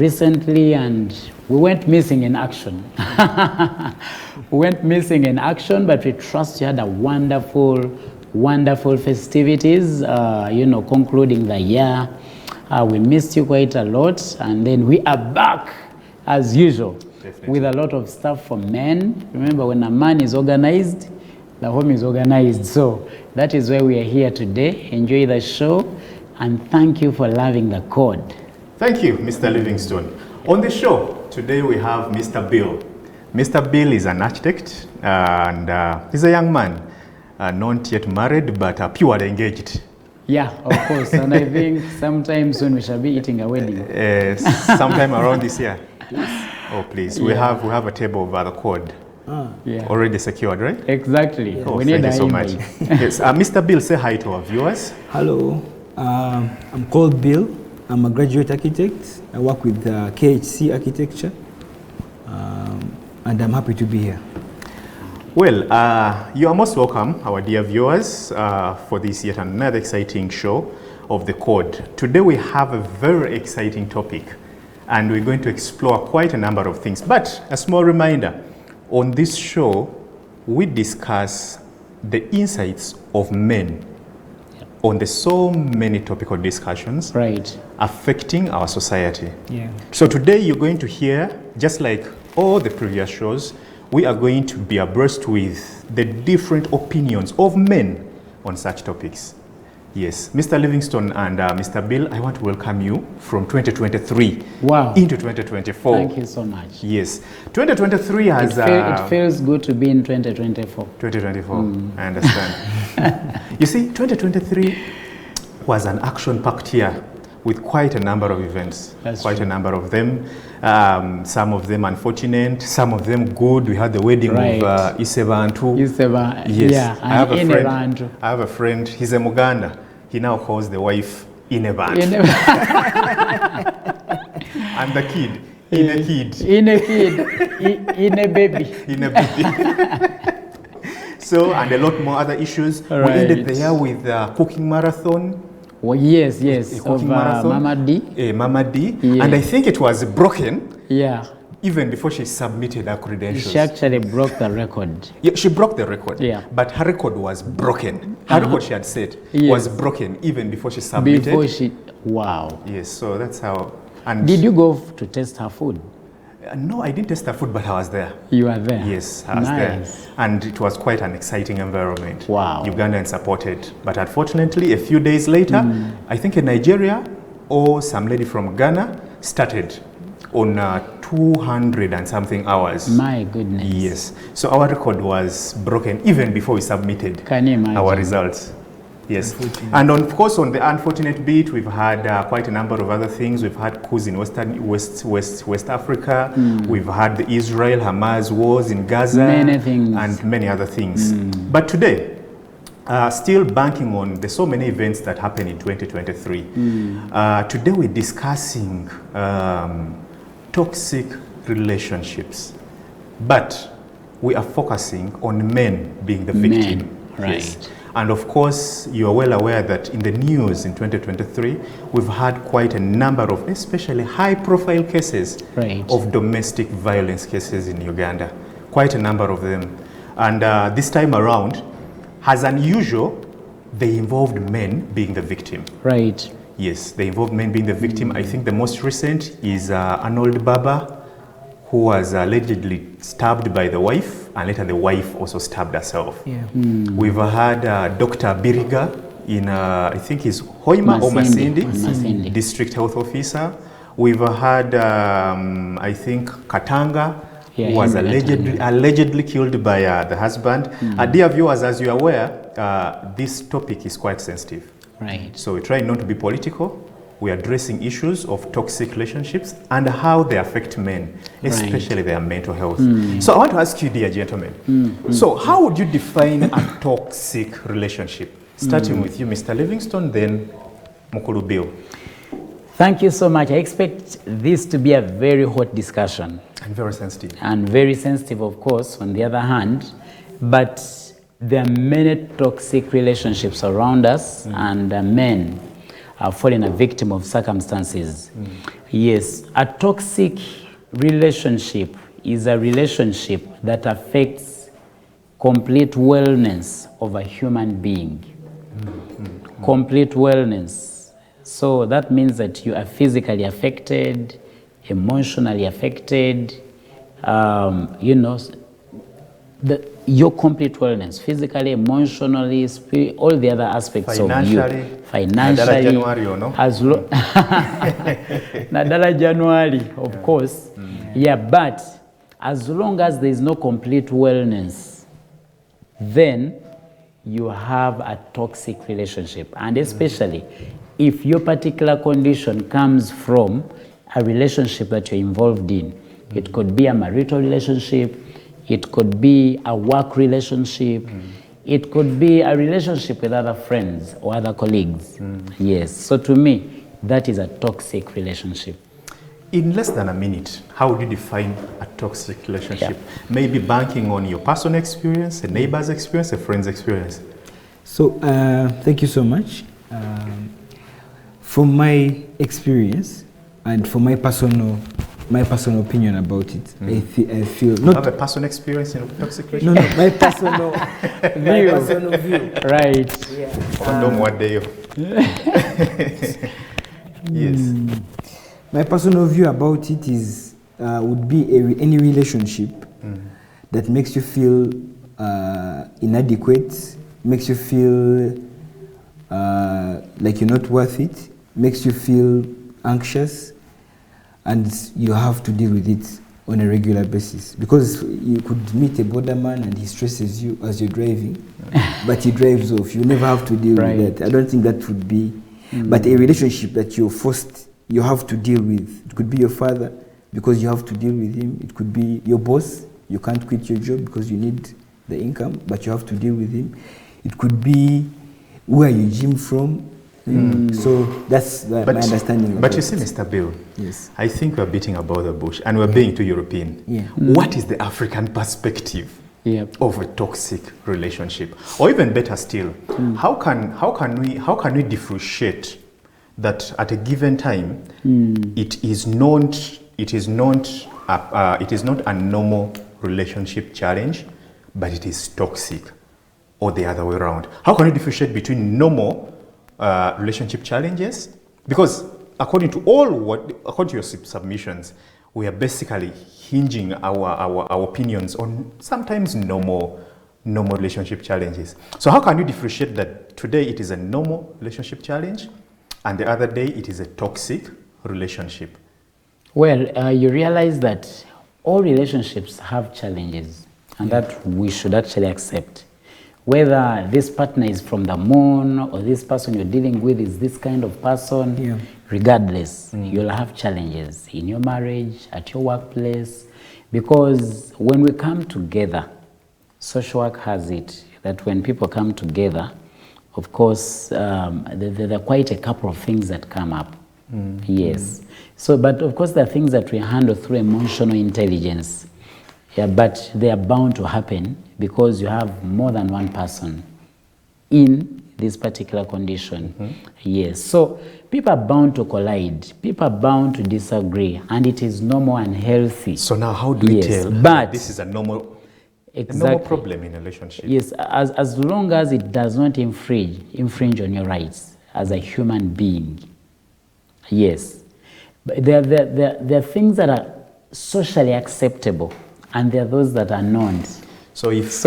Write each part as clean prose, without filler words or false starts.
recently, and we went missing in action. We went missing in action, but we trust you had a wonderful, wonderful festivities, concluding the year. We missed you quite a lot, and then we are back as usual. Definitely. With a lot of stuff for men. Remember, when a man is organized, the home is organized. So that is why we are here today. Enjoy the show, and thank you for loving the code. Thank you, Mr. Livingstone. On the show today we have Mr. Bill. Mr. Bill is an architect, and he's a young man, not yet married, but purely engaged. Yeah, of course. And I think sometime soon we shall be eating a wedding. Sometime around this year. Yes. Oh, please. Yeah. We have a table of the code. Yeah. Already secured, right? Exactly. Yeah. Oh, we need thank you so much. Yes. Mr. Bill, say hi to our viewers. Hello. I'm called Bill. I'm a graduate architect. I work with KHC Architecture. And I'm happy to be here. Well, you are most welcome, our dear viewers, for this yet another exciting show of The Code. Today we have a very exciting topic, and we're going to explore quite a number of things. But a small reminder, on this show, we discuss the insights of men on the so many topical discussions affecting our society. Yeah. So today you're going to hear, just like all the previous shows, we are going to be abreast with the different opinions of men on such topics. Yes, Mr. Livingstone and Mr. Bill, I want to welcome you from 2023 into 2024. Thank you so much. Yes, 2023 has... It feels good to be in 2024. 2024, I understand. You see, 2023 was an action-packed year with quite a number of events. That's quite true. A number of them. Some of them unfortunate, some of them good. We had the wedding of Isebantu. Yes. Yeah, I have a friend, he's a Muganda. He now calls the wife Inebantu. And the kid, In a baby. So, and a lot more other issues. We ended the year with cooking marathon. Well, yes, of Mama D. Mama D. Yeah. And I think it was broken. Yeah. Even before she submitted her credentials. She actually broke the record. Yeah, she broke the record. Yeah. But her record was broken. Her record she had set was broken even before she submitted. Wow. Yes, so that's how. And did you go to test her food? No, I didn't test her food, but I was there. You were there? Yes, I was there. And it was quite an exciting environment. Wow. Ugandan supported. But unfortunately, a few days later, I think in Nigeria or some lady from Ghana started on 200 and something hours. My goodness. Yes. So our record was broken even before we submitted our results. Yes. And of course, on the unfortunate bit, we've had quite a number of other things. We've had coups in West Africa. We've had the Israel-Hamas wars in Gaza. Many things. And many other things. But today, still banking on the so many events that happened in 2023. Today we're discussing toxic relationships. But we are focusing on men being the victim. Right. Yes. And of course, you are well aware that in the news in 2023, we've had quite a number of especially high-profile cases of domestic violence cases in Uganda. Quite a number of them. And this time around, as unusual, they involved men being the victim. Right. Yes, they involved men being the victim. I think the most recent is Arnold Baba, who was allegedly stabbed by the wife, and later the wife also stabbed herself. Yeah. We've had Dr. Biriga in, I think he's Hoima or Masindi, District Health Officer. We've had, I think, Katanga, who was allegedly killed by the husband. Dear viewers, as you are aware, this topic is quite sensitive. Right. So we try not to be political. We are addressing issues of toxic relationships and how they affect men, especially their mental health. So I want to ask you, dear gentlemen, so how would you define a toxic relationship? Starting with you, Mr. Livingstone, then Mukulu Bill. Thank you so much. I expect this to be a very hot discussion. And very sensitive. And very sensitive, of course, on the other hand. But there are many toxic relationships around us, and men are falling a victim of circumstances. Yes, a toxic relationship is a relationship that affects complete wellness of a human being. Complete wellness. So that means that you are physically affected, emotionally affected, you know, your complete wellness, physically, emotionally, all the other aspects of you. Financially, January, no? as Nadala January, of course. Yeah, but as long as there is no complete wellness, then you have a toxic relationship. And especially if your particular condition comes from a relationship that you're involved in. It could be a marital relationship, it could be a work relationship, it could be a relationship with other friends or other colleagues. Yes, so to me, that is a toxic relationship. In less than a minute, how would you define a toxic relationship? Maybe banking on your personal experience, a neighbor's experience, a friend's experience. So, thank you so much. From my experience and from my personal opinion about it, I feel not. You have a personal experience in a toxic relationship? No, my personal view. Right. Yeah. Condom what day? Yes. My personal view about it is would be any relationship that makes you feel inadequate, makes you feel like you're not worth it, makes you feel anxious, and you have to deal with it on a regular basis. Because you could meet a borderman and he stresses you as you're driving, but he drives off. You never have to deal with that. I don't think that would be. But a relationship that you're forced, you have to deal with. It could be your father, because you have to deal with him. It could be your boss. You can't quit your job because you need the income, but you have to deal with him. It could be where you gym from. So that's my understanding. But you see, Mr. Bill, yes, I think we're beating about the bush and we're being too European. Yeah. What is the African perspective of a toxic relationship? Or even better still, how can we differentiate that at a given time it is not a normal relationship challenge, but it is toxic, or the other way around? How can you differentiate between normal relationship challenges? Because according to your submissions, we are basically hinging our opinions on sometimes normal relationship challenges. So how can you differentiate that today it is a normal relationship challenge and the other day it is a toxic relationship? Well, you realize that all relationships have challenges, and that we should actually accept. Whether this partner is from the moon or this person you're dealing with is this kind of person, regardless, you'll have challenges in your marriage, at your workplace, because when we come together, social work has it that when people come together, of course, there are quite a couple of things that come up. Yes. So, but of course, there are things that we handle through emotional intelligence. Yeah, but they are bound to happen because you have more than one person in this particular condition. Yes. So people are bound to collide. People are bound to disagree, and it is normal and healthy. So now, how do we tell that this is a normal problem in a relationship? Yes, as long as it does not infringe on your rights as a human being. Yes. But there are things that are socially acceptable, and there are those that are not. So if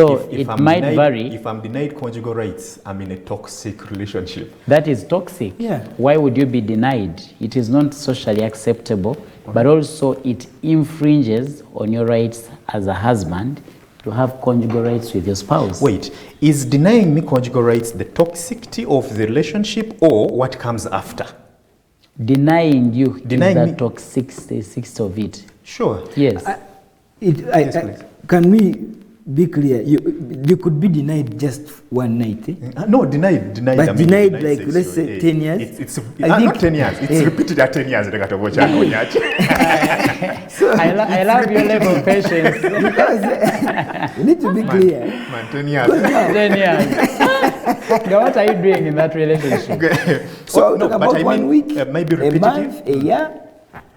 I'm denied conjugal rights, I'm in a toxic relationship. That is toxic. Yeah. Why would you be denied? It is not socially acceptable, but also it infringes on your rights as a husband to have conjugal rights with your spouse. Wait, is denying me conjugal rights the toxicity of the relationship or what comes after? Denying you is the toxicity of it. Sure. Yes. Can we be clear? You could be denied just one night. No, denied. But denied, like, let's say 10 years? It's not 10 years. It's repeated at 10 years. I love your level of patience. Because you need to be clear. Man, 10 years. 10 years. Now, what are you doing in that relationship? So, talk about 1 week, maybe a month, a year.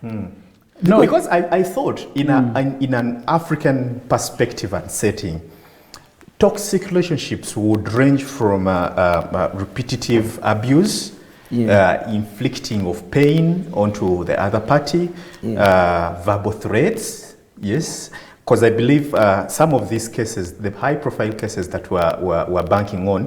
No, Because I thought in an African perspective and setting, toxic relationships would range from repetitive abuse, inflicting of pain onto the other party, verbal threats, yes. Because I believe some of these cases, the high-profile cases that we're banking on,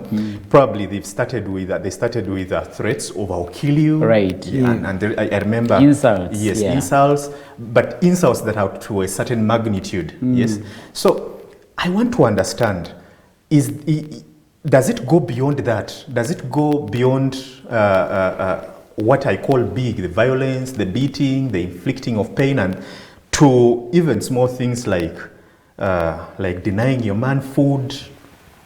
probably they started with threats of "I'll kill you." Right. And I remember Insults, Yes, yeah. insults, but insults that are to a certain magnitude. Yes. So I want to understand: does it go beyond that? Does it go beyond what I call big, the violence, the beating, the inflicting of pain, and to even small things like denying your man food,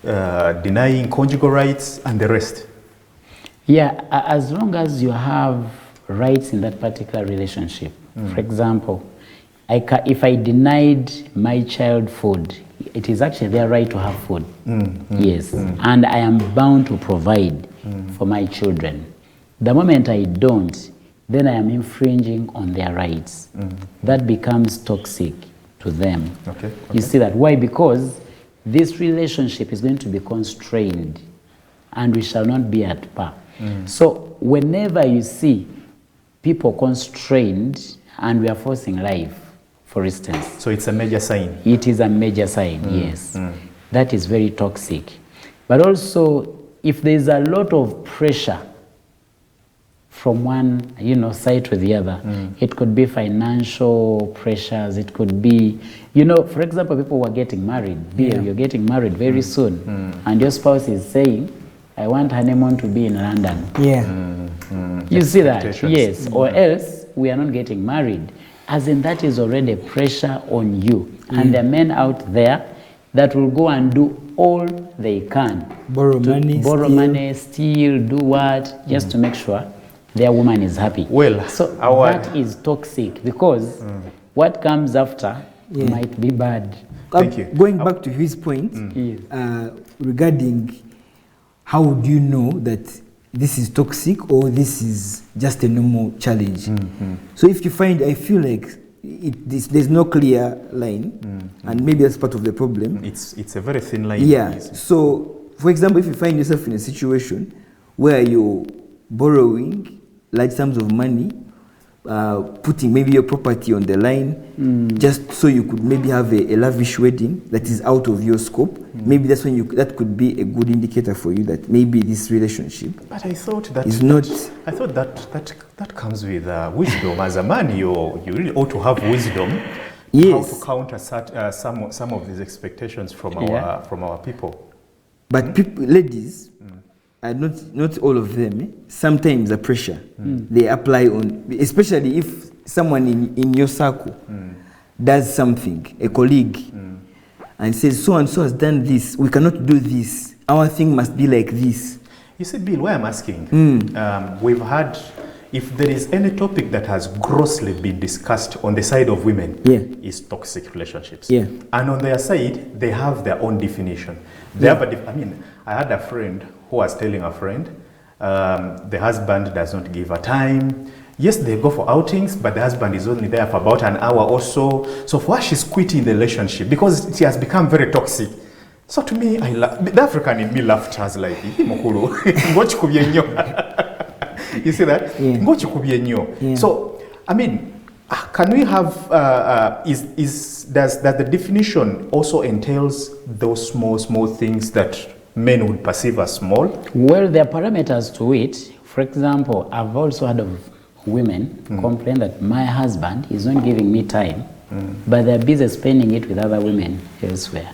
denying conjugal rights, and the rest? Yeah, as long as you have rights in that particular relationship. For example, if I denied my child food, it is actually their right to have food. Yes, and I am bound to provide for my children. The moment I don't, then I am infringing on their rights. That becomes toxic to them. Okay. You see that? Why? Because this relationship is going to be constrained and we shall not be at par. So whenever you see people constrained and we are forcing life, for instance, So it's a major sign. it is a major sign, yes. That is very toxic. But also, if there is a lot of pressure from one, side to the other, it could be financial pressures, it could be, for example, people who are getting married. Bill, you're getting married very soon, and your spouse is saying, I want honeymoon to be in London. You see that? Expectations. Yes. Or else we are not getting married. As in, that is already pressure on you. And there are men out there that will go and do all they can. Borrow money, steal, do what, just to make sure their woman is happy. Well, so that is toxic because what comes after might be bad. Thank you. Going back to his point, regarding how would you know that this is toxic or this is just a normal challenge? So if you find, I feel like there's no clear line, and maybe that's part of the problem. It's a very thin line. Yeah. So, for example, if you find yourself in a situation where you're borrowing large sums of money, putting maybe your property on the line, just so you could maybe have a lavish wedding that is out of your scope, maybe that's when that could be a good indicator for you that maybe this relationship But I thought that is not. I thought that comes with wisdom. As a man, you really ought to have wisdom. Yes. How to counter some of these expectations from our people. But people, ladies, not all of them, sometimes the pressure they apply on, especially if someone in your circle does something, a colleague, and says, so and so has done this, we cannot do this, our thing must be like this. You see, Bill, why I'm asking, we've had, if there is any topic that has grossly been discussed on the side of women, is toxic relationships. Yeah. And on their side, they have their own definition. I had a friend who was telling a friend, the husband does not give her time. Yes, they go for outings, but the husband is only there for about an hour or so. So for her, she's quitting the relationship because it has become very toxic. So to me, the African in me laughed. I was like, you see that? Yeah. So, can we have, does the definition also entails those small things that men would perceive as small? Well, there are parameters to it. For example, I've also heard of women complain that my husband is not giving me time, but they're busy spending it with other women elsewhere.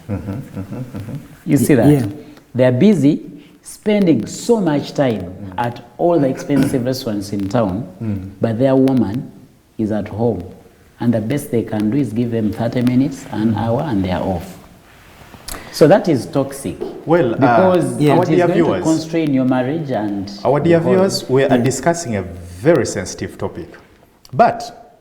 You see that? Yeah. They're busy spending so much time at all the expensive restaurants in town, but their woman is at home. And the best they can do is give them 30 minutes, an hour, and they're off. So that is toxic. Well, because our it is dear going viewers, to constrain your marriage and our dear viewers, we are discussing a very sensitive topic. But,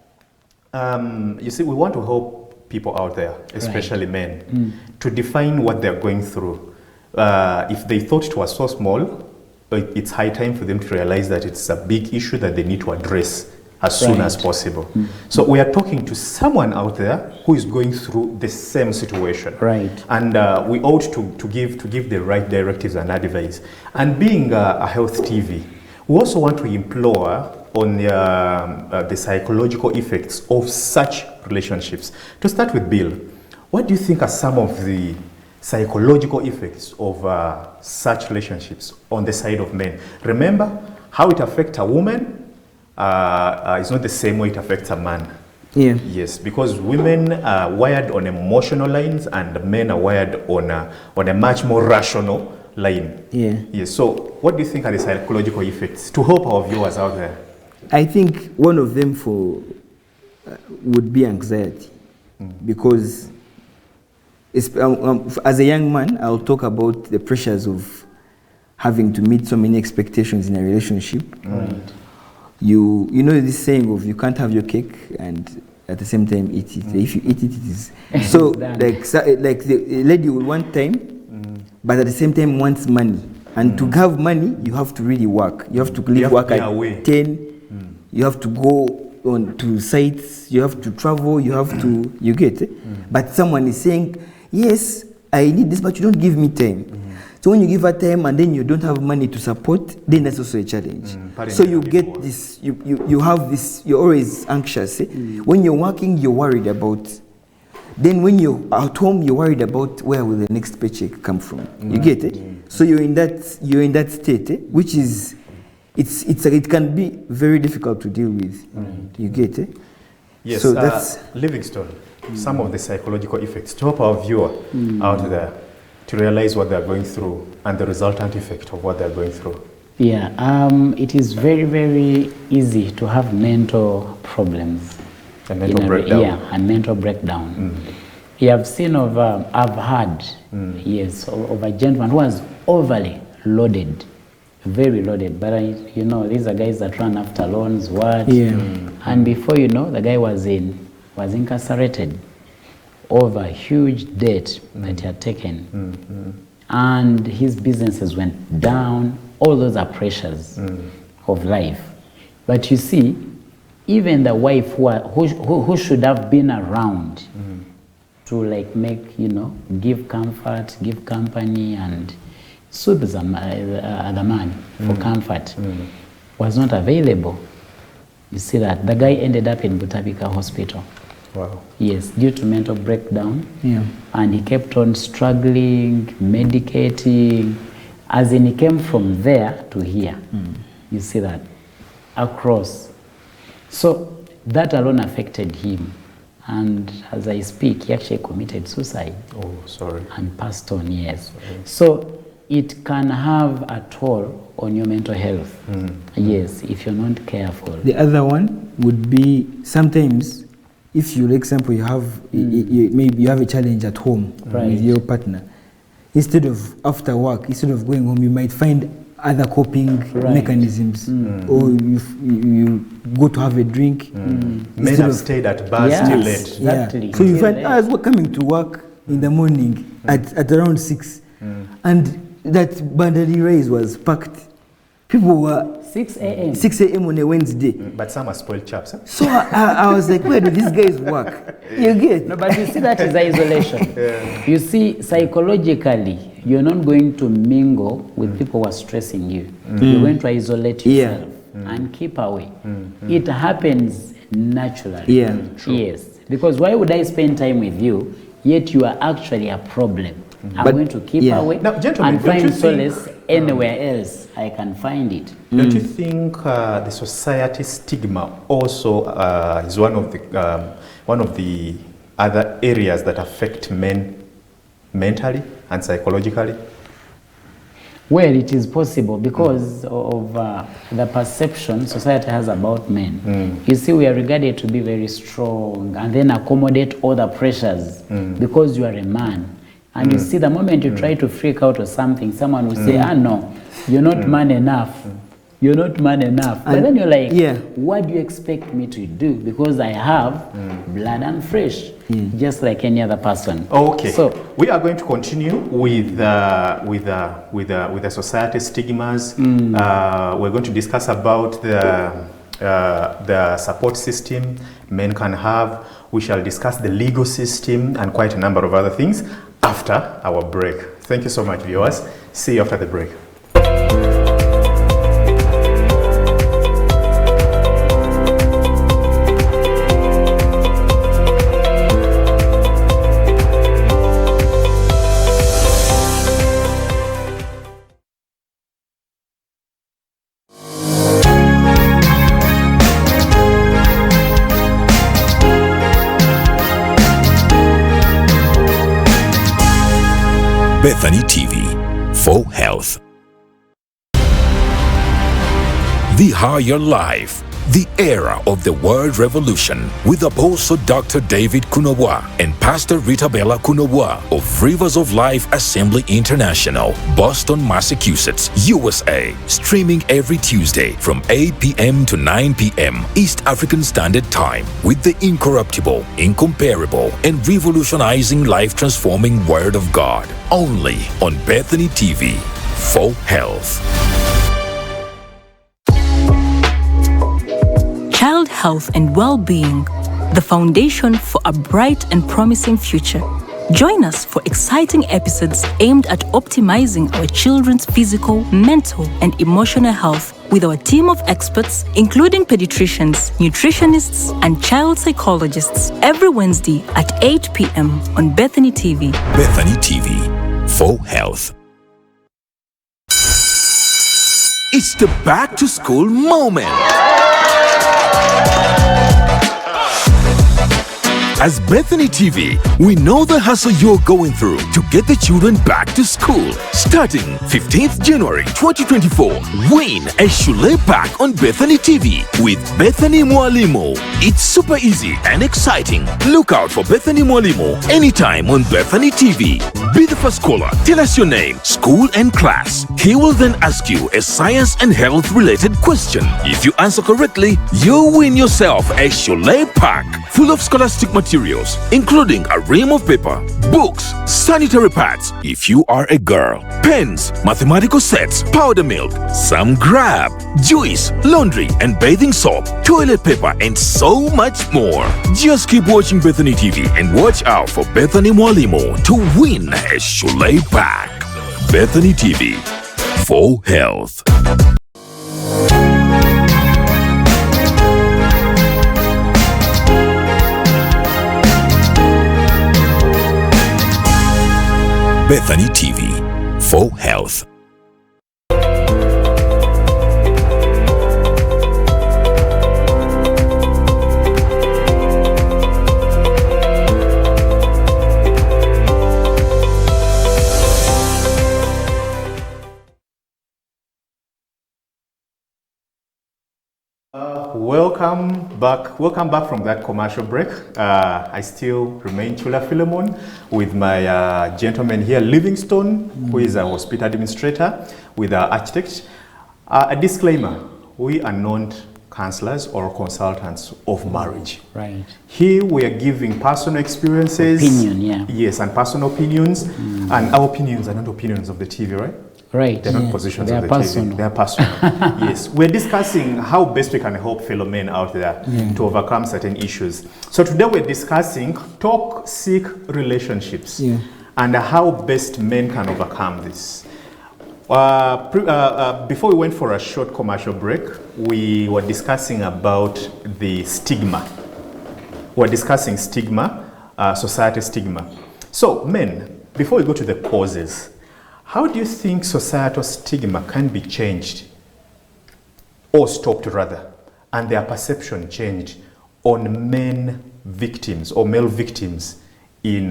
you see, we want to help people out there, especially men, to define what they're going through. If they thought it was so small, it's high time for them to realize that it's a big issue that they need to address as soon Right. as possible. So we are talking to someone out there who is going through the same situation. Right. And we ought to give the right directives and advice. And being a health TV, we also want to implore on the psychological effects of such relationships. To start with, Bill, what do you think are some of the psychological effects of such relationships on the side of men? Remember, how it affects a woman is not the same way it affects a man. Yeah. Yes, because women are wired on emotional lines and men are wired on a much more rational line. Yeah. Yes, so what do you think are the psychological effects to help our viewers out there? I think one of them would be anxiety, because as a young man, I'll talk about the pressures of having to meet so many expectations in a relationship. Right. You know this saying of you can't have your cake and at the same time eat it. If you eat it, it is so done. like the lady will want time, but at the same time wants money. And to have money, you have to really work. You have to leave have work to be at away. 10. You have to go on to sites. You have to travel. You have to. You get it. But someone is saying, yes, I need this, but you don't give me time. So when you give her time and then you don't have money to support, then that's also a challenge. So you get this, you have this, you're always anxious. When you're working, you're worried about. Then when you're at home, you're worried about where will the next paycheck come from. You get it? So you're in that state, which is, it can be very difficult to deal with. You get it? Yes, So that's Livingstone, some of the psychological effects to help our viewer out there to realize what they're going through and the resultant effect of what they're going through. Yeah, it is very, very easy to have mental problems. A mental in breakdown. Yeah, a mental breakdown. You have seen I've heard, yes, of a gentleman who was overly loaded, very loaded. But these are guys that run after loans, what? Yeah. And before you know, the guy was incarcerated over a huge debt that he had taken. And his businesses went down. All those are pressures of life. But you see, even the wife who should have been around to give comfort, give company, and soothe the man for comfort, was not available. You see that the guy ended up in Butabika Hospital. Wow. Yes, due to mental breakdown. Yeah. And he kept on struggling, medicating, as in he came from there to here. You see that, across. So that alone affected him. And as I speak, he actually committed suicide. Oh, sorry. And passed on, yes. So it can have a toll on your mental health. Yes, if you're not careful. The other one would be sometimes, if you, for example, you have maybe you have a challenge at home with your partner, instead of after work, instead of going home, you might find other coping mechanisms, or you go to have a drink. Men have stayed at bars till late. Exactly. So you find as we're coming to work in the morning at around 6, and that Bandari Race was packed. People were 6 a.m. 6 a.m. on a Wednesday. But some are spoiled chaps. Huh? So I was like, where do these guys work? You get? No, but you see that is isolation. You see, psychologically, you're not going to mingle with people who are stressing you. You're going to isolate yourself and keep away. It happens naturally. Yeah. Yes. Because why would I spend time with you, yet you are actually a problem? I'm But- going to keep yeah. away Now, gentlemen, and don't you find think- solace anywhere else I can find it. Don't you think the society stigma also is one of the other areas that affect men mentally and psychologically? Well, it is possible because of the perception society has about men. You see, we are regarded to be very strong and then accommodate all the pressures because you are a man. And you see, the moment you try to freak out or something, someone will say, no, you're not man enough. You're not man enough. But And- then you're like, yeah. what do you expect me to do? Because I have blood and flesh, just like any other person. Okay. So, we are going to continue with the society stigmas. We're going to discuss about the support system men can have. We shall discuss the legal system and quite a number of other things after our break. Thank you so much, viewers. See you after the break. Bethany TV for Health. The Higher Life, the era of the world revolution, with Apostle Dr. David Kunowa and Pastor Rita Bella Kunowa of Rivers of Life Assembly International, Boston, Massachusetts, USA. Streaming every Tuesday from 8 p.m. to 9 p.m. East African Standard Time with the incorruptible, incomparable, and revolutionizing life-transforming Word of God. Only on Bethany TV for Health. Child health and well-being, the foundation for a bright and promising future. Join us for exciting episodes aimed at optimizing our children's physical, mental, and emotional health with our team of experts, including pediatricians, nutritionists, and child psychologists, every Wednesday at 8 p.m. on Bethany TV. Bethany TV for Health. It's the back to school moment. As Bethany TV, we know the hustle you're going through to get the children back to school. Starting 15th January 2024, win a Shule pack on Bethany TV with Bethany Mwalimu. It's super easy and exciting. Look out for Bethany Mwalimu anytime on Bethany TV. Be the first caller. Tell us your name, school, and class. He will then ask you a science and health related question. If you answer correctly, you win yourself a Shule pack full of scholastic materials, including a ream of paper, books, sanitary pads if you are a girl, pens, mathematical sets, powder milk, some grab, juice, laundry and bathing soap, toilet paper, and so much more. Just keep watching Bethany TV and watch out for Bethany Mwalimu to win a Shule pack. Bethany TV for Health. Bethany TV for Health. Welcome back from that commercial break. I still remain Chula Philemon with my gentleman here, Livingstone, who is a hospital administrator with our architect. A disclaimer, we are not counselors or consultants of marriage. Right. Here we are giving personal experiences. Opinion, yeah. Yes, and personal opinions. And our opinions are not opinions of the TV, right? Right. They're not positions They of are the personal. TV. They are personal. Yes. We're discussing how best we can help fellow men out there to overcome certain issues. So today we're discussing toxic relationships and how best men can overcome this. Before we went for a short commercial break, we were discussing about the stigma. We're discussing stigma, society stigma. So men, before we go to the causes, how do you think societal stigma can be changed or stopped rather, and their perception changed on men victims or male victims in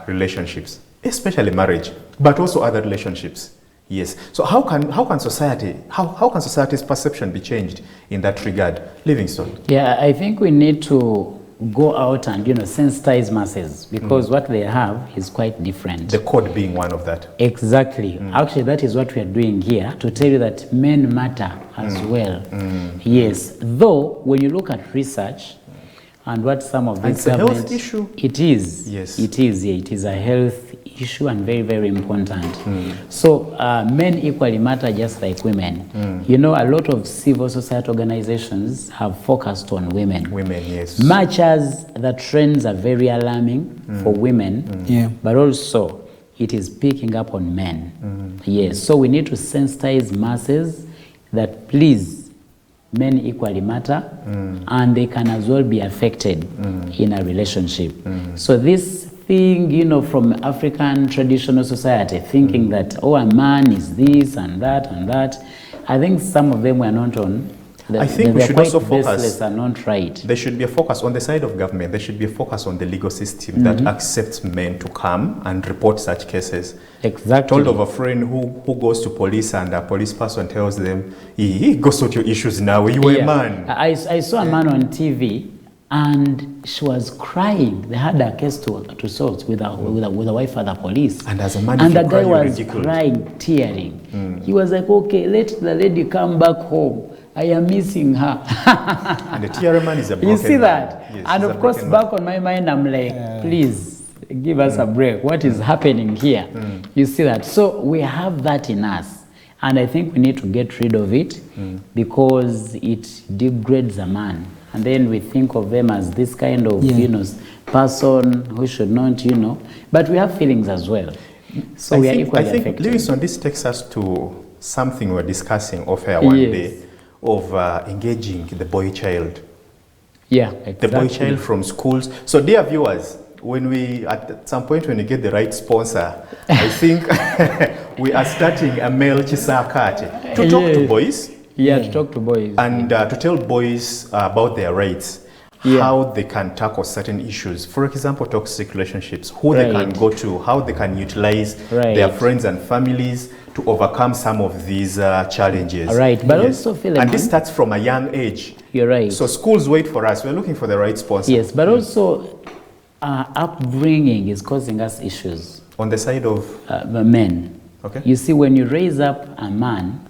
relationships, especially marriage, but also other relationships? Yes. So how can society's perception be changed in that regard? Livingstone. Yeah, I think we need to go out and sensitize masses, because what they have is quite different. The code being one of that. Exactly. Actually, that is what we are doing here, to tell you that men matter as well. Yes. Though when you look at research and what some of these it's a health issue. it is. Yes. It is. Yeah, it is a health issue and very, very important. So men equally matter just like women. You know, a lot of civil society organizations have focused on women. Women, yes. Much as the trends are very alarming for women, Yeah. but also it is picking up on men. Yes, so we need to sensitize masses that please, men equally matter, and they can as well be affected in a relationship. So this thing, you know, from African traditional society, thinking that, oh, a man is this and that and that, I think some of them were not on. I think we they're should quite also focus. baseless and not right. There should be a focus on the side of government. There should be a focus on the legal system that accepts men to come and report such cases. Exactly. Told of a friend who goes to police and a police person tells them, go sort your issues now, you are a man. I saw a man on TV and she was crying. They had a case to solve with a wife at the police. And as a man, and if you the cry, guy you're was ridiculed. crying, tearing. He was like, okay, let the lady come back home. I am missing her. And the TRM man is a broken You see man. that? Yes, and he's a of course, broken back on my mind, I'm like, please give us a break. What is happening here? You see that? So we have that in us. And I think we need to get rid of it because it degrades a man. And then we think of them as this kind of, Yeah. you know, person who should not, you know. But we have feelings as well. So we are equally I think affected. Livingston, this takes us to something we were discussing off air one Yes. day of engaging the boy child. Yeah, The exactly. boy child from schools. So dear viewers, when we, at some point when you get the right sponsor, I think we are starting a male Chisakate to talk to Yes. boys Yeah, to talk to boys. and to tell boys about their rights, Yeah. how they can tackle certain issues. For example, toxic relationships, who they can Right. go to, how they can utilize Right. their friends and families to overcome some of these challenges. Right, but also, Philemon, and this starts from a young age. You're right. So schools wait for us. We're looking for the right sponsor. Yes, but also upbringing is causing us issues. On the side of, The men. Okay. You see, when you raise up a man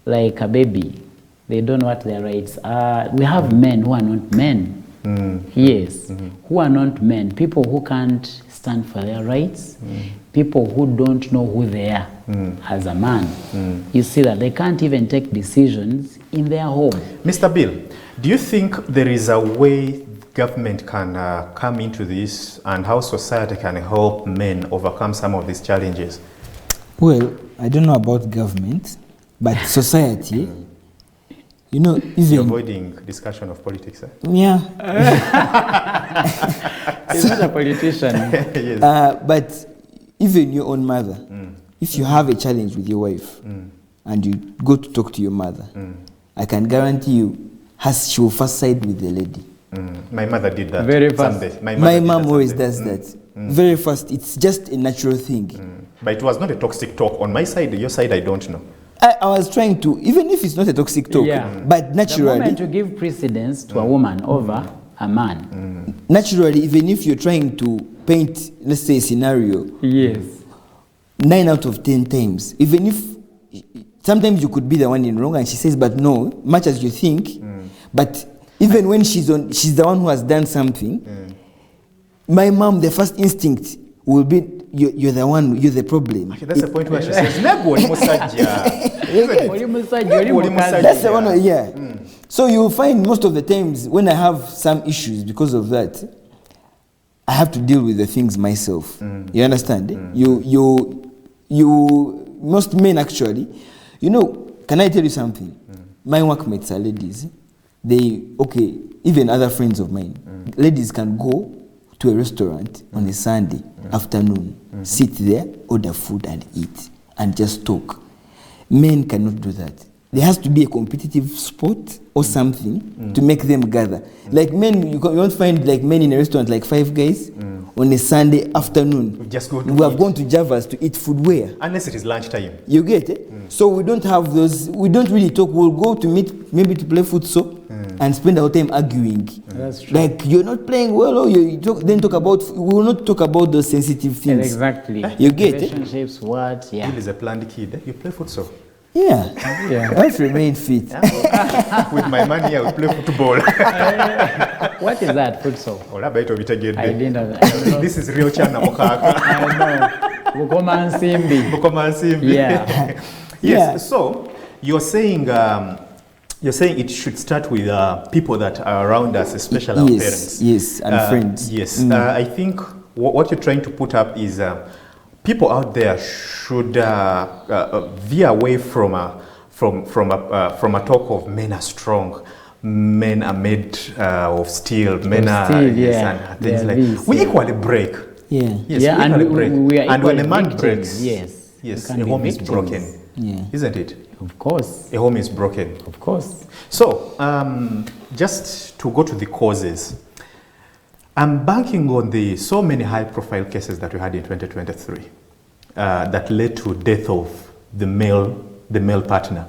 like a baby, they don't know what their rights are. We have men who are not men. Yes, who are not men. People who can't stand for their rights. People who don't know who they are as a man. You see that they can't even take decisions in their home. Mr. Bill, do you think there is a way government can come into this and how society can help men overcome some of these challenges? Well, I don't know about government, but society, you know, You're even avoiding discussion of politics, eh? yeah. He's not a politician. Yes. But even your own mother, if you have a challenge with your wife and you go to talk to your mother, I can guarantee you, she will first side with the lady. My mother did that. Very fast. Someday. My mother did mom that always someday. does that. Very fast. It's just a natural thing. But it was not a toxic talk. On my side, your side, I don't know. I was trying to, even if it's not a toxic talk, Yeah. but The moment naturally, you give precedence to a woman over a man. naturally, even if you're trying to paint, let's say, a scenario, Yes. 9 out of 10 times, even if sometimes you could be the one in wrong, and she says, but no, much as you think, but even when she's the one who has done something, my mom, the first instinct will be, you're the one, you're the problem. Okay, that's the point where she says, "Nego oli musajja." Isn't it? Oli musajja, oli Oli mukazi. musajja. That's the one, yeah. So you'll find most of the times when I have some issues because of that, I have to deal with the things myself. You understand? Most men actually, you know, can I tell you something? My workmates are ladies. Even other friends of mine, ladies can go to a restaurant on a Sunday afternoon, sit there, order food and eat, and just talk. Men cannot do that. There has to be a competitive sport or something to make them gather. Like men, you won't find like men in a restaurant like Five Guys on a Sunday afternoon. We just go to We have eat. gone to Java's to eat food where? Unless it is lunchtime. You get it? So we don't have those, we don't really talk. We'll go to meet, maybe to play futsal and spend our time arguing. That's true. Like, you're not playing well, or then talk about, we will not talk about those sensitive things. Exactly. You get it? Relationships, what? Yeah. Bill is a planned kid. You play futsal. Yeah, Yeah. I have to remain fit. With my money, I will play football. What is that, futsal? Olabaito bitegedde. I didn't know. This is real Chana Mokaka. I know. Bukoma Nsimbi. Bukoma Nsimbi. Yeah. Yes. Yeah. So you're saying it should start with people that are around us, especially our parents. Yes, and friends. Yes. I think what you're trying to put up is people out there should veer away from a talk of men are strong, men are made of steel, men are steel, yes, yeah. and things They are like these, we yeah. equally break. Yeah. Yes, Yeah, we and equally break. we are And when a equally man victims, breaks, yes, yes, we can a be home is victims. broken, Yeah. isn't it? Of course. A home is broken. Of course. So, just to go to the causes, I'm banking on the so many high-profile cases that we had in 2023 that led to death of the male partner.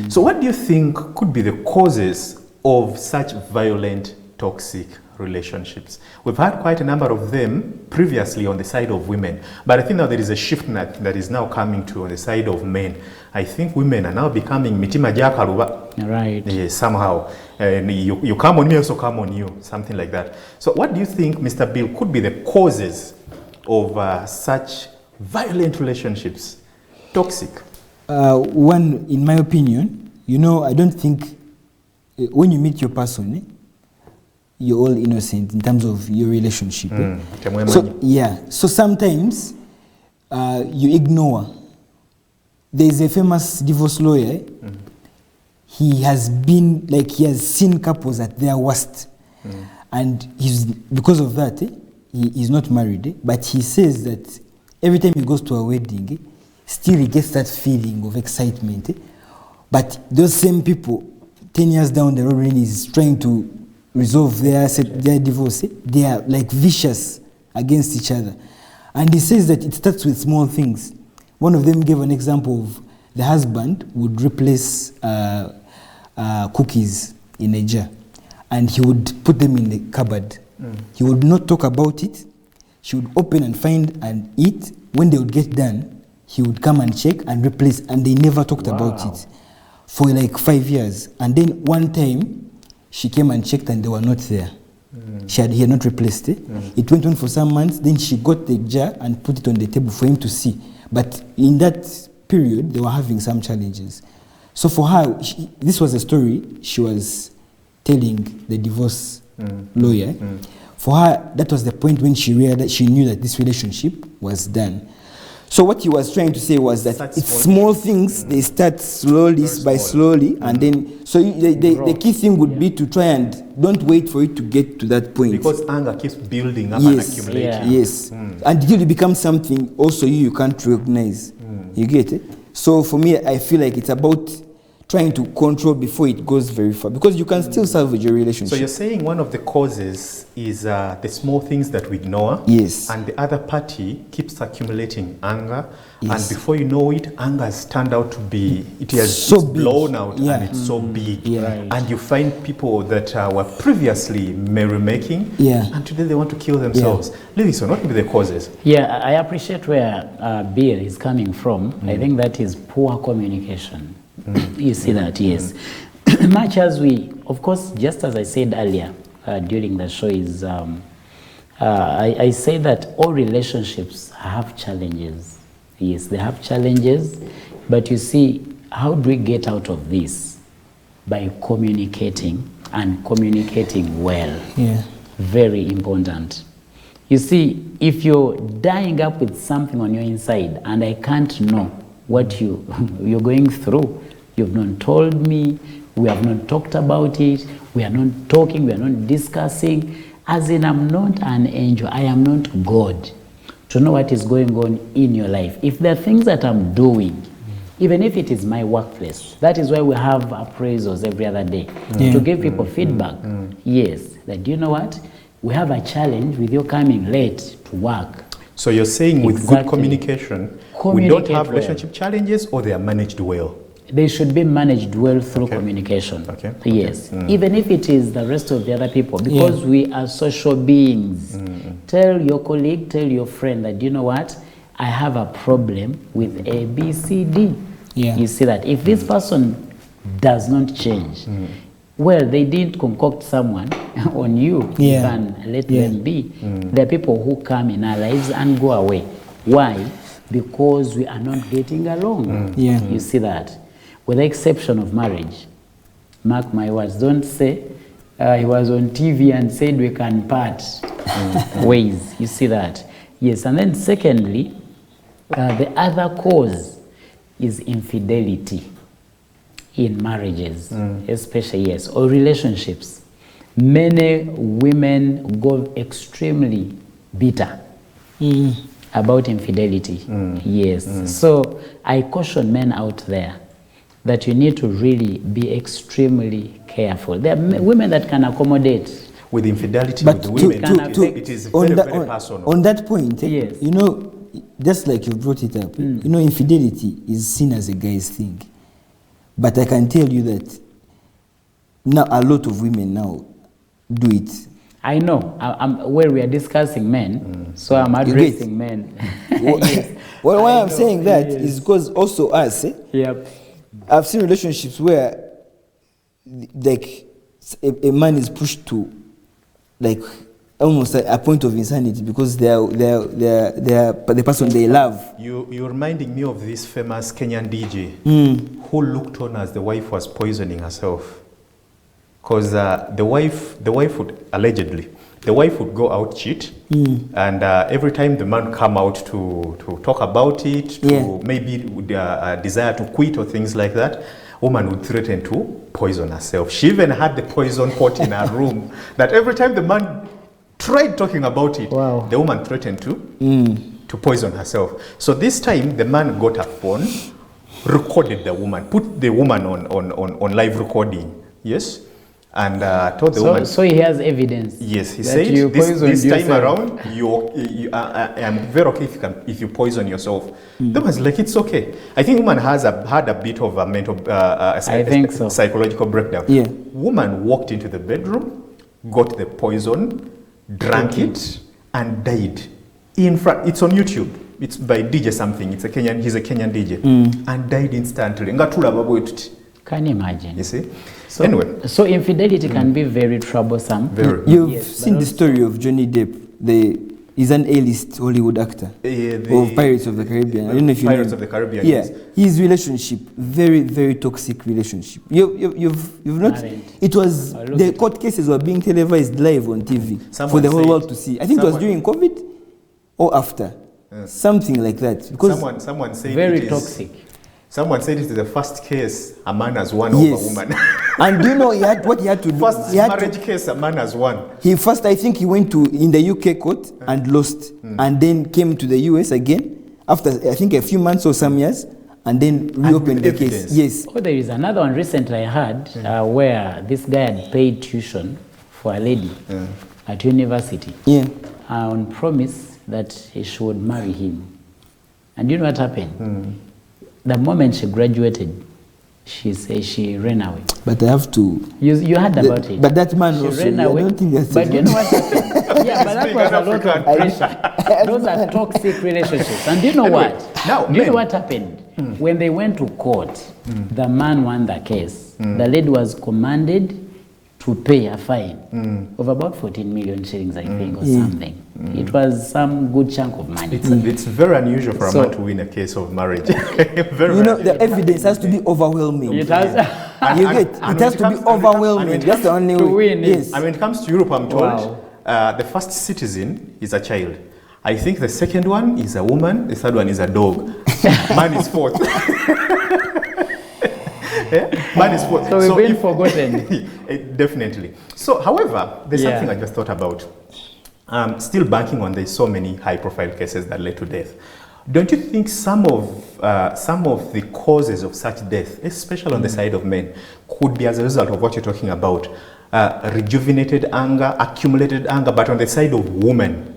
So, what do you think could be the causes of such violent, toxic relationships? We've had quite a number of them previously on the side of women, but I think now there is a shift that is now coming to on the side of men. I think women are now becoming mitima jakaluba. Right. Yes, somehow. And you come on me, also come on you, something like that. So what do you think, Mr. Bill, could be the causes of such violent relationships? Toxic. One, in my opinion, I don't think when you meet your person, you're all innocent in terms of your relationship. So sometimes you ignore. There's a famous divorce lawyer. He has seen couples at their worst. And because of that, he's not married. But he says that every time he goes to a wedding, still he gets that feeling of excitement. But those same people, 10 years down the road, when he's trying to resolve their divorce, they are like vicious against each other. And he says that it starts with small things. One of them gave an example of the husband would replace cookies in a jar, and he would put them in the cupboard. He would not talk about it. She would open and find and eat. When they would get done, he would come and check and replace, and they never talked about it for like 5 years. And then one time, she came and checked and they were not there. He had not replaced it. It went on for some months. Then she got the jar and put it on the table for him to see. But in that period, they were having some challenges. So for her, this was a story she was telling the divorce lawyer. For her, that was the point when she realized, she knew that this relationship was done. So what he was trying to say was that it's small things, they start slowly, and then, so the key thing would be to try and don't wait for it to get to that point. Because anger keeps building up and accumulating. Yeah. Yes, until it becomes something also you can't recognize. You get it? So for me, I feel like it's about trying to control before it goes very far, because you can still salvage your relationship. So you're saying one of the causes is the small things that we ignore. Yes. And the other party keeps accumulating anger. Yes. And before you know it, anger has turned out to be, it's big. blown out Yeah. and it's so big. Yeah. Right. And you find people that were previously merrymaking, Yeah. and today they want to kill themselves. Listen, what will be the causes? Yeah, I appreciate where Bill is coming from. I think that is poor communication. You see that, yes. Much as we, of course, just as I said earlier during the show, is I say that all relationships have challenges. Yes, they have challenges, but you see, how do we get out of this? By communicating, and communicating well. Yeah. Very important. You see, if you're dying up with something on your inside and I can't know what you're going through, you've not told me, we have not talked about it, we are not talking, we are not discussing, as in I'm not an angel, I am not God to know what is going on in your life. If there are things that I'm doing, even if it is my workplace, that is why we have appraisals every other day, to give people feedback. Yes, that you know what, we have a challenge with you coming late to work. So you're saying with good Exactly. communication, we don't Communicate have well. relationship challenges, or they are managed well? They should be managed well through Okay. communication. Okay. Yes. Even if it is the rest of the other people, because we are social beings. Tell your colleague, tell your friend that, you know what, I have a problem with A, B, C, D. Yeah. You see that? If this person does not change, well, they didn't concoct someone on you. You Yeah. can let Yeah. them be. There are people who come in our lives and go away. Why? Because we are not getting along. Yeah. You see that? With the exception of marriage. Mark my words. Don't say he was on TV and said we can part ways. You see that? Yes. And then secondly, the other cause is infidelity in marriages, especially, yes, or relationships. Many women go extremely bitter about infidelity. Yes. So I caution men out there that you need to really be extremely careful. There are women that can accommodate. With infidelity But with women, to- it is on very, that, very personal. on that point, Yes. you know, just like you brought it up, you know, infidelity is seen as a guy's thing. But I can tell you that now a lot of women now do it. I know, where we are discussing men, so I'm You get- addressing men. Yes. Well, why I I'm know, saying that yes. is because also us, Yep. I've seen relationships where like a man is pushed to like almost a point of insanity because they are the person they love. You're reminding me of this famous Kenyan DJ who looked on as the wife was poisoning herself. Because the wife would, allegedly, the wife would go out cheat, and every time the man come out to talk about it, to Yeah. maybe would desire to quit or things like that, woman would threaten to poison herself. She even had the poison pot in her room that every time the man tried talking about it, Wow. the woman threatened to poison herself. So this time the man got a phone, recorded the woman, put the woman on live recording, yes, and told the woman. So he has evidence. Yes, he that said you this poisoned time yourself. around, I'm very okay if you poison yourself. The woman's like, it's okay. I think woman had a bit of a mental, I think so. psychological breakdown. Yeah. Woman walked into the bedroom, got the poison, drank it, and died in front. It's on YouTube. It's by DJ something. He's a Kenyan DJ, and died instantly. Can you imagine? You see? So, Anyway. so infidelity can be very troublesome. Very. You've Yes, seen but the story of Johnny Depp. He's an A-list Hollywood actor of Pirates of the Caribbean. I don't know if you Pirates know. of the Caribbean, Yeah, yes. his relationship, very, very toxic relationship. You've not. Married. It was I looked the at court cases were being televised live on TV for Someone the whole said- world to see. I think it was someone- during COVID or after, something like that. Because Someone said Very it is- toxic. Someone said it is the first case a man has won yes, over a woman. and do you know what he had to do? First He had to- marriage case a man has won. He first, I think he went to in the UK court and lost, and then came to the US again after I think a few months or some years, and then reopened the with case. evidence. Yes, Oh, there is another one recently I heard where this guy had paid tuition for a lady at university yeah. on promise that she would marry him. And you know what happened? The moment she graduated, she said she ran away. But I have to. You heard about it. But that man She also. ran I away. don't think that's. But you know what happened? Yeah, but that being was an a lot of African. pressure. Those are toxic relationships. And do you know Anyway, what? now, Do you know men- what happened? When they went to court, the man won the case. The lady was commanded to pay a fine of about 14 million shillings, I think, or something. It was some good chunk of money. It's very unusual for a So- man to win a case of marriage. Very You know, unusual. the evidence has to be overwhelming. It has You get and it has to be overwhelming. That's the only to way. win, Yes. And when it comes to Europe, I'm told Wow. the first citizen is a child. I think the second one is a woman. The third one is a dog. Man is fourth. Yeah? Man is fourth. So we've been if- forgotten. Definitely. So, however, there's Yeah. something I just thought about. Still banking on there's so many high-profile cases that led to death. Don't you think some of the causes of such death, especially on the side of men, could be as a result of what you're talking about? Rejuvenated anger, accumulated anger, but on the side of women.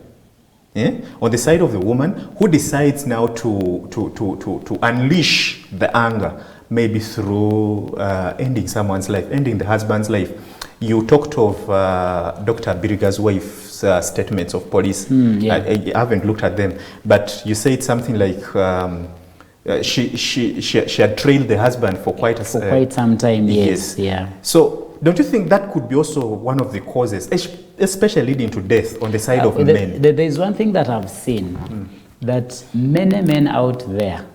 Yeah? On the side of the woman who decides now to unleash the anger, maybe through ending someone's life, ending the husband's life. You talked of Dr. Biriga's wife's statements of police. yeah. I haven't looked at them, but you said something like she had trailed the husband for quite some time. Yes, yeah. So don't you think that could be also one of the causes, especially leading to death on the side of men? There's one thing that I've seen, that many men out there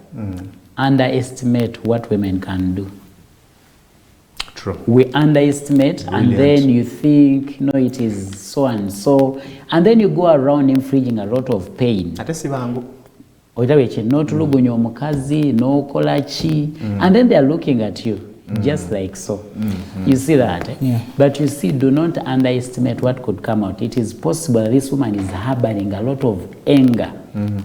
underestimate what women can do. True. We underestimate, and then you think, no, it is so and so, and then you go around inflicting a lot of pain. N'otulugunya omukazi, n'okola ki, and then they are looking at you just like so. You see that? Eh? Yeah. But you see, do not underestimate what could come out. It is possible this woman is harboring a lot of anger.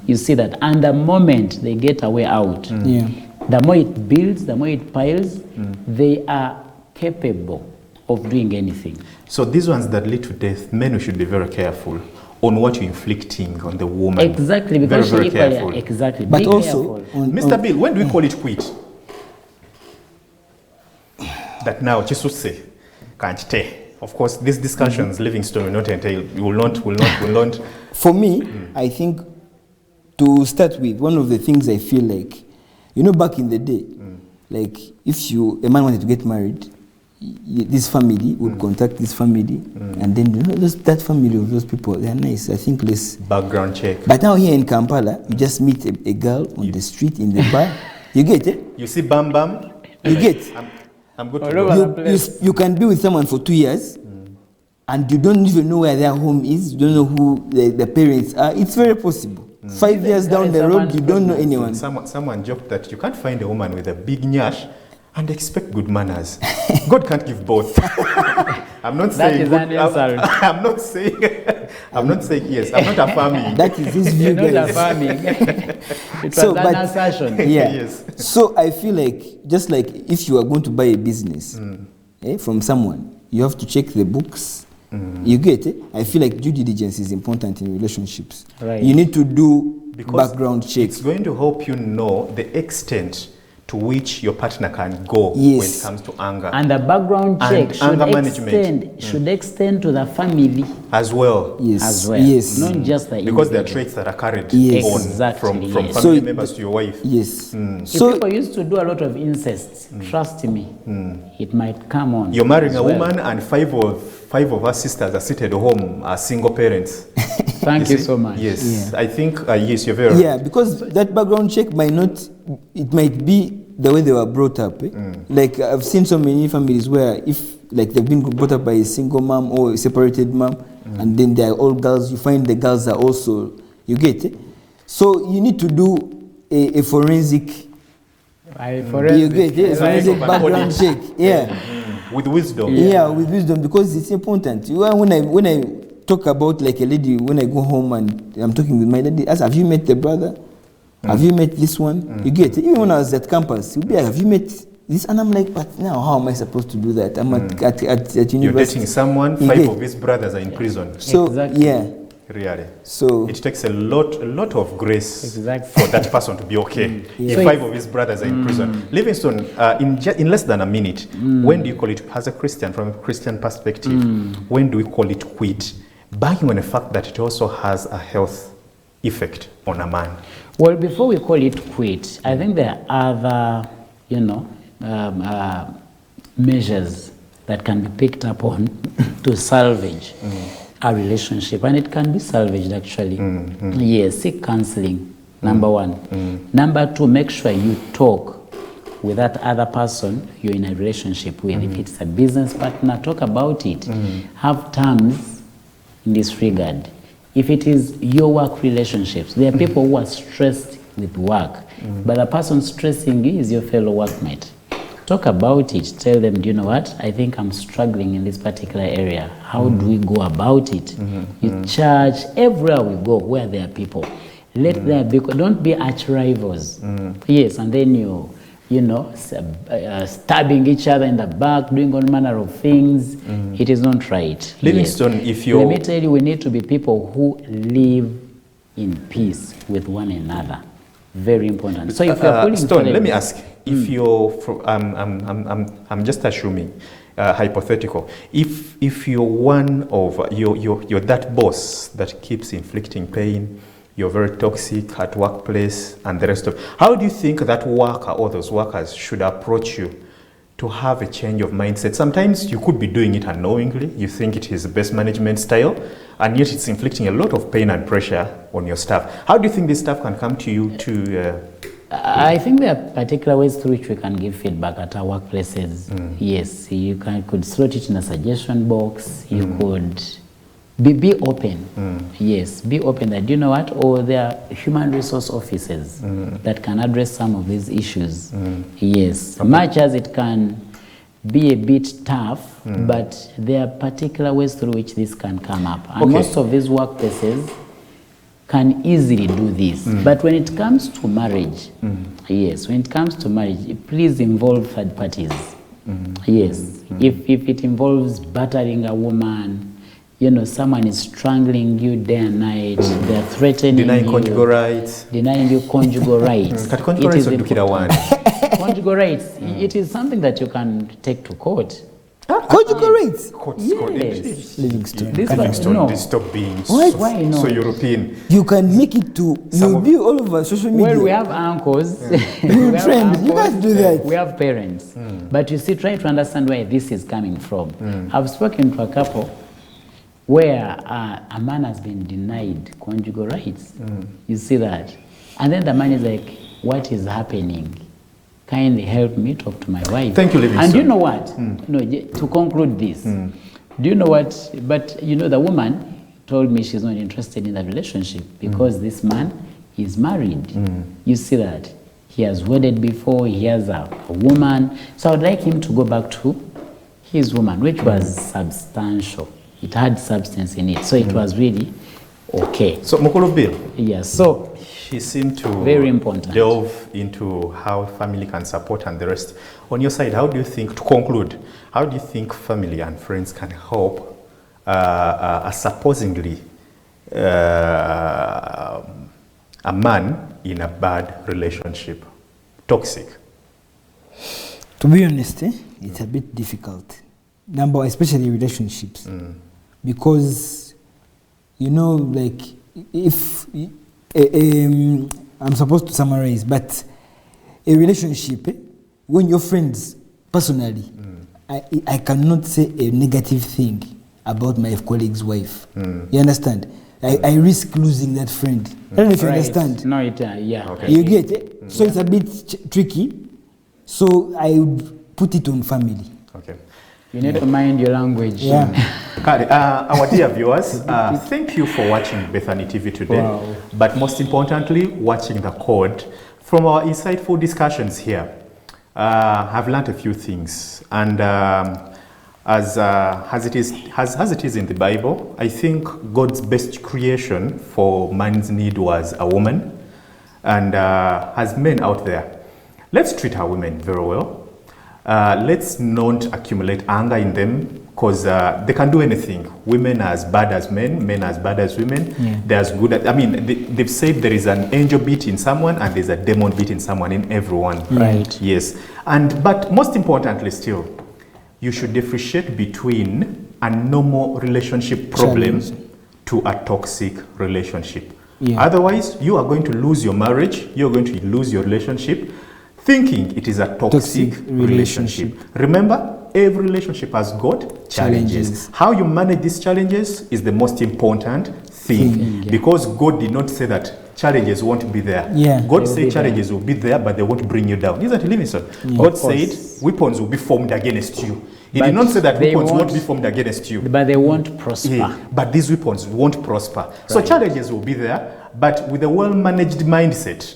You see that? And the moment they get a way out, Yeah. the more it builds, the more it piles, they are capable of doing anything. So these ones that lead to death, men, we should be very careful on what you're inflicting on the woman. Exactly, because very, she very equally, careful. exactly. But Be also, careful. Mr. Bill, when do we call it quit? That now, Chisuse, Kanchite. Of course, these discussions, Livingstone will not entail, will not. For me, I think, to start with, one of the things I feel like, you know, back in the day, like if a man wanted to get married, this family would contact this family, and then you know, that family of those people, they are nice. I think less Background check. But now here in Kampala, you just meet a girl on the street, in the bar. You get it? You see Bam Bam? You get. I'm good to All go. over. You can be with someone for 2 years, and you don't even know where their home is. You don't know who the parents are. It's very possible. 5 years down the road, you don't know anyone. Someone joked that you can't find a woman with a big nyash and expect good manners. God can't give both. I'm not saying. That is an insult. I'm not saying. I'm not saying yes. I'm not affirming. That is his view, You're not guys. affirming. It So, was but- an assertion. Yeah. Yes. So I feel like, just like if you are going to buy a business from someone, you have to check the books. You get it? I feel like due diligence is important in relationships. Right. You need to do Because background checks. It's going to help you know the extent to which your partner can go when Yes. it comes to anger And the background And check anger management. should extend to the family as well. Yes. as well. Yes. Not just the Because there are individual. traits that are carried Yes. on Exactly, from yes. family So members to your wife. Yes. If So people used to do a lot of incest, trust me, it might come on. You're marrying as a well. woman and five of her sisters are seated home as single parents. Thank you see? so much. Yes, I think, yes, you're very yeah, because that background check might be the way they were brought up. Like I've seen so many families where if like they've been brought up by a single mom or a separated mom, and then they're all girls, you find the girls are also, you get it? So you need to do a forensic, you get it? A forensic background check. Yeah. with wisdom. Yeah, with wisdom, because it's important. When I talk about like a lady, when I go home and I'm talking with my lady, ask, have you met the brother? Have you met this one? You get it? Even when I was at campus, you'd be like, have you met this? And I'm like, but now how am I supposed to do that? I'm at university. You're dating someone, You 5 get- of his brothers are in prison. So, Exactly. yeah. Really. So, It takes a lot of grace Exactly. for that person to be okay. Yeah. If 5 of his brothers are in prison. Livingstone, in less than a minute, when do you call it, as a Christian, from a Christian perspective, when do we call it quit? Banking on the fact that it also has a health effect on a man. Well, before we call it quit, I think there are other, measures that can be picked up on to salvage a relationship, and it can be salvaged actually. Yes, seek counseling, number one. Number two, make sure you talk with that other person you're in a relationship with. If it's a business partner, talk about it. Have terms in this regard. If it is your work relationships, there are people who are stressed with work, but the person stressing you is your fellow workmate. Talk about it. Tell them, do you know what? I think I'm struggling in this particular area. How do we go about it? You charge everywhere we go where there are people. Let there be, don't be arch rivals. Yes, and then stabbing each other in the back, doing all manner of things. It is not right. Livingstone, Yes. if you're... Let me tell you, we need to be people who live in peace with one another. Very important. So if you're pulling Stone, let tolerance- me ask, if you're, I'm just assuming, hypothetical, if you're one of, you're that boss that keeps inflicting pain, you're very toxic at workplace and the rest of. How do you think that worker or those workers should approach you to have a change of mindset? Sometimes you could be doing it unknowingly. You think it is the best management style, and yet it's inflicting a lot of pain and pressure on your staff. How do you think this staff can come to you to... I think there are particular ways through which we can give feedback at our workplaces. Yes, you could slot it in a suggestion box. You could be open. Yes, be open that, you know what, or there are human resource offices that can address some of these issues. Yes, much as it can be a bit tough, but there are particular ways through which this can come up. And most of these workplaces can easily do this. But when it comes to marriage, yes, when it comes to marriage, please involve third parties. Yes, if it involves battering a woman, you know, someone is strangling you day and night, they're threatening denying you. conjugal rights. Denying you conjugal rights. Conjugal rights would be one. Conjugal rights, it is something that you can take to court. Conjugal rights. Yes. Livingston. Livingston, No. this stop being Why not? so European. You can make it to, you'll be all over social media. Well, we have uncles. we You have trend, you guys do that. We have parents. But you see, try to understand where this is coming from. I've spoken to a couple where a man has been denied conjugal rights. You see that? And then the man is like, what is happening? Kindly help me talk to my wife. Thank you, Livingston. And you know what? No, to conclude this, do you know what? But you know, the woman told me she's not interested in that relationship because this man is married. You see that? He has wedded before, he has a woman. So I would like him to go back to his woman, which was substantial. It had substance in it. So it was really okay. So Mokolo Bill, Yes, so he seemed to Very important. delve into how family can support and the rest. On your side, how do you think, to conclude, how do you think family and friends can help a supposedly a man in a bad relationship, toxic? To be honest, it's a bit difficult. Number, especially relationships, because you know, like if I'm supposed to summarize, but a relationship, when you're friends personally, I cannot say a negative thing about my colleague's wife. You understand? I risk losing that friend. I don't know if you understand. No, yeah. Okay. You get it? So it's a bit tricky. So I would put it on family. Okay. You need to mind your language. Yeah. Kari, our dear viewers, thank you for watching Bethany TV today. Wow. But most importantly, watching the code. From our insightful discussions here, I've learned a few things. And as it is in the Bible, I think God's best creation for man's need was a woman. And as men out there, let's treat our women very well. Let's not accumulate anger in them, because they can do anything. Women are as bad as men are as bad as women. Yeah. They're as good at, I mean, they've said there is an angel bit in someone and there's a demon bit in someone, in everyone. Right. Yes. But most importantly still, you should differentiate between a normal relationship problem to a toxic relationship. Yeah. Otherwise, you are going to lose your marriage, you're going to lose your relationship, thinking it is a toxic relationship. Remember, every relationship has got challenges. How you manage these challenges is the most important thing. Because God did not say that challenges won't be there. Yeah. God said challenges will be there, but they won't bring you down. Isn't it, Livingston? God said weapons will be formed against you. He did not say that weapons won't be formed against you. But they won't prosper. Yeah, but these weapons won't prosper. So challenges will be there, but with a well-managed mindset,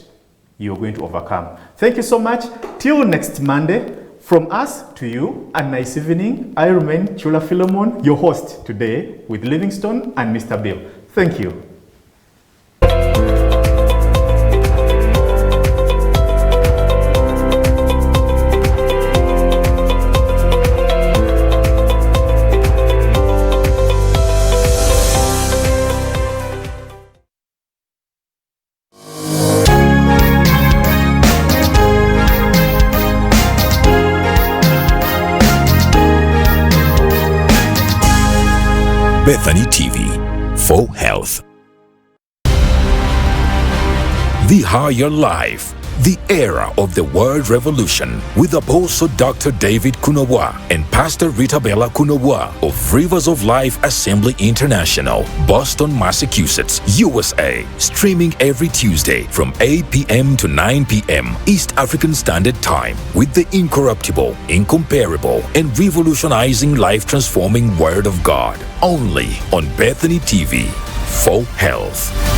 you're going to overcome. Thank you so much. Till next Monday, from us to you, a nice evening. I remain Chula Philemon, your host today with Livingston and Mr. Bill. Thank you. Bethany TV for health. The Higher Life, the Era of the World Revolution, with Apostle Dr. David Kunowa and Pastor Rita Bella Kunowa of Rivers of Life Assembly International, Boston, Massachusetts, USA. Streaming every Tuesday from 8 p.m. to 9 p.m. East African Standard Time, with the incorruptible, incomparable, and revolutionizing, life-transforming Word of God. Only on Bethany TV for Health.